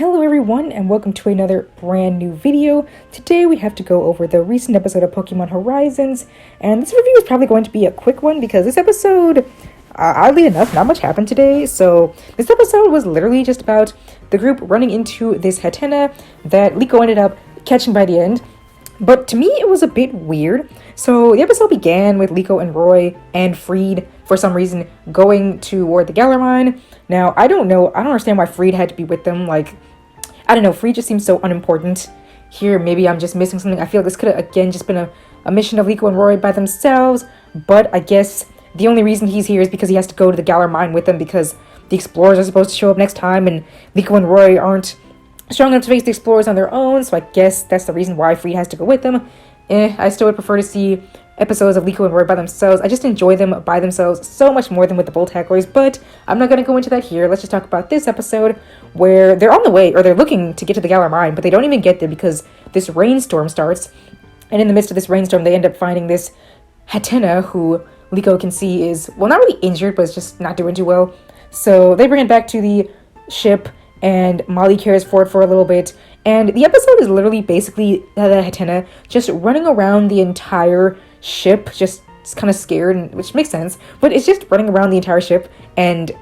Hello everyone and welcome to another brand new video. Today we have to go over the recent episode of Pokemon Horizons, and this review is probably going to be a quick one because this episode, oddly enough, not much happened today. So this episode was literally just about the group running into this Hatenna that Liko ended up catching by the end. But to me, it was a bit weird. So the episode began with Liko and Roy and Freed, for some reason, going toward the Galar mine. Now, I don't understand why Freed had to be with them. Like, I don't know, Freed just seems so unimportant here. Maybe I'm just missing something. I feel like this could have, again, just been a mission of Liko and Roy by themselves. But I guess the only reason he's here is because he has to go to the Galar mine with them because the explorers are supposed to show up next time, and Liko and Roy aren't strong enough to face the explorers on their own, so I guess that's the reason why Freed has to go with them. I still would prefer to see episodes of Liko and Roy by themselves. I just enjoy them by themselves so much more than with the Bull Tacklers, but I'm not going to go into that here. Let's just talk about this episode where they're on the way, or they're looking to get to the Galar mine, but they don't even get there because this rainstorm starts, and in the midst of this rainstorm, they end up finding this Hatenna, who Liko can see is, well, not really injured, but is just not doing too well. So they bring it back to the ship, and Molly cares for it for a little bit, and the episode is literally basically the Hatenna just running around the entire ship, just kind of scared, and which makes sense, but it's just running around the entire ship, and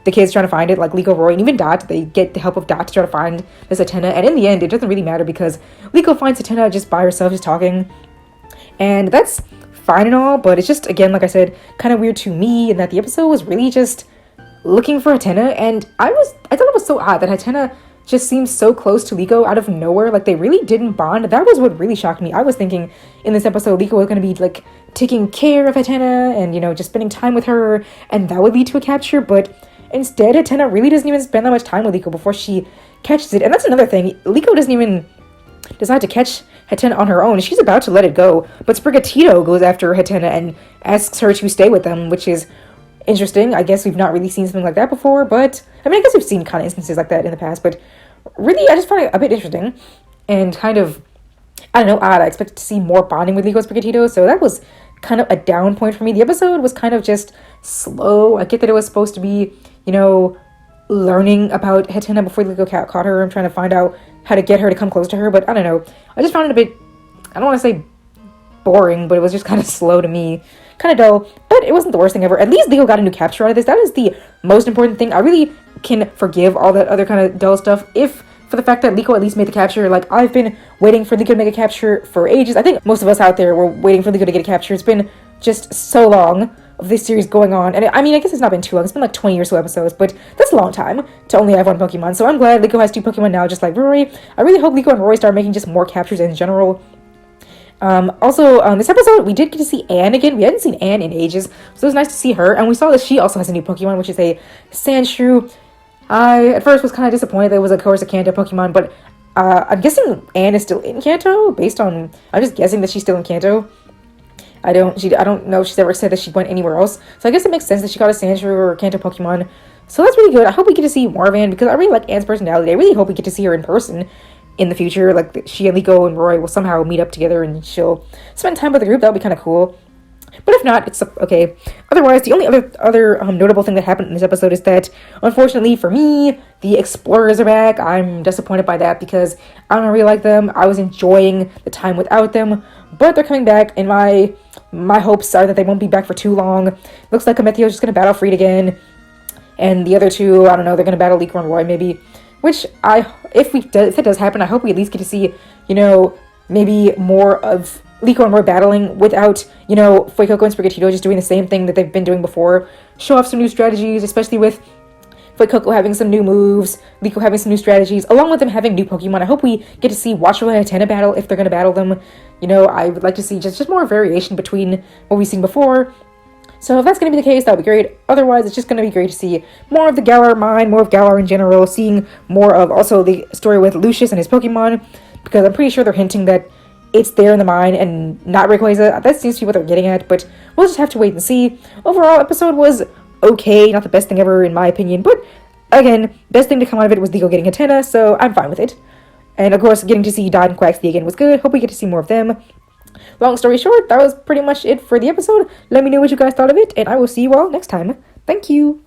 the kids trying to find it, like Liko, Roy, and even Dot. They get the help of Dot to try to find this Hatenna, and in the end, it doesn't really matter because Liko finds Hatenna just by herself, just talking, and that's fine and all, but it's just, again, like I said, kind of weird to me, and that the episode was really just looking for Hatenna, and I thought it was so odd that Hatenna just seems so close to Liko out of nowhere. Like, they really didn't bond. That was what really shocked me. I was thinking in this episode Liko was going to be like taking care of Hatenna and, you know, just spending time with her, and that would lead to a capture, but instead Hatenna really doesn't even spend that much time with Liko before she catches it. And that's another thing, Liko doesn't even decide to catch Hatenna on her own. She's about to let it go, but Sprigatito goes after Hatenna and asks her to stay with them, which is interesting. I guess we've not really seen something like that before, but I mean, I guess we've seen kind of instances like that in the past, but really, I just found it a bit interesting and kind of, I don't know, odd. I expected to see more bonding with Liko and Sprigatito, so that was kind of a down point for me. The episode was kind of just slow. I get that it was supposed to be, you know, learning about Hatenna before Liko caught her and trying to find out how to get her to come close to her, but I don't know. I just found it a bit, I don't want to say boring, but it was just kind of slow to me. Kind of dull, but it wasn't the worst thing ever. At least Liko got a new capture out of this. That is the most important thing. I really can forgive all that other kind of dull stuff if for the fact that Liko at least made the capture. Like, I've been waiting for Liko to make a capture for ages. I think most of us out there were waiting for Liko to get a capture. It's been just so long of this series going on, and I mean, I guess it's not been too long. It's been like 20 or so episodes, but that's a long time to only have one Pokemon. So I'm glad Liko has two Pokemon now, just like Roy. I really hope Liko and Roy start making just more captures in general. This episode, we did get to see Anne again. We hadn't seen Anne in ages, so it was nice to see her, and we saw that she also has a new Pokemon, which is a Sandshrew. I, at first, was kind of disappointed that it was, of course, a Kanto Pokemon, but, I'm guessing Anne is still in Kanto, I'm just guessing that she's still in Kanto. I don't know if she's ever said that she went anywhere else, so I guess it makes sense that she got a Sandshrew or a Kanto Pokemon, so that's really good. I hope we get to see more of Anne, because I really like Anne's personality. I really hope we get to see her in person in the future, like she and Liko and Roy will somehow meet up together and she'll spend time with the group. That would be kind of cool. But if not, it's okay. Otherwise, the only other notable thing that happened in this episode is that, unfortunately for me, the explorers are back. I'm disappointed by that because I don't really like them. I was enjoying the time without them, but they're coming back, and my hopes are that they won't be back for too long. Looks like Ametheo's just gonna battle Freed again, and the other two, I don't know, they're gonna battle Liko and Roy maybe. Which if it does happen, I hope we at least get to see, you know, maybe more of Liko and Roy battling without, you know, Fuecoco and Sprigatito just doing the same thing that they've been doing before. Show off some new strategies, especially with Fuecoco having some new moves, Liko having some new strategies, along with them having new Pokemon. I hope we get to see Watchful and Hatenna battle if they're going to battle them. You know, I would like to see just more variation between what we've seen before. So if that's going to be the case, that would be great. Otherwise, it's just going to be great to see more of the Galar mine, more of Galar in general, seeing more of also the story with Lucius and his Pokemon, because I'm pretty sure they're hinting that it's there in the mine and not Rayquaza. That seems to be what they're getting at, but we'll just have to wait and see. Overall, episode was okay, not the best thing ever in my opinion, but again, best thing to come out of it was Liko getting Hatenna, so I'm fine with it. And of course, getting to see Dot and Quaxley again was good. Hope we get to see more of them. Long story short, that was pretty much it for the episode. Let me know what you guys thought of it, and I will see you all next time. Thank you!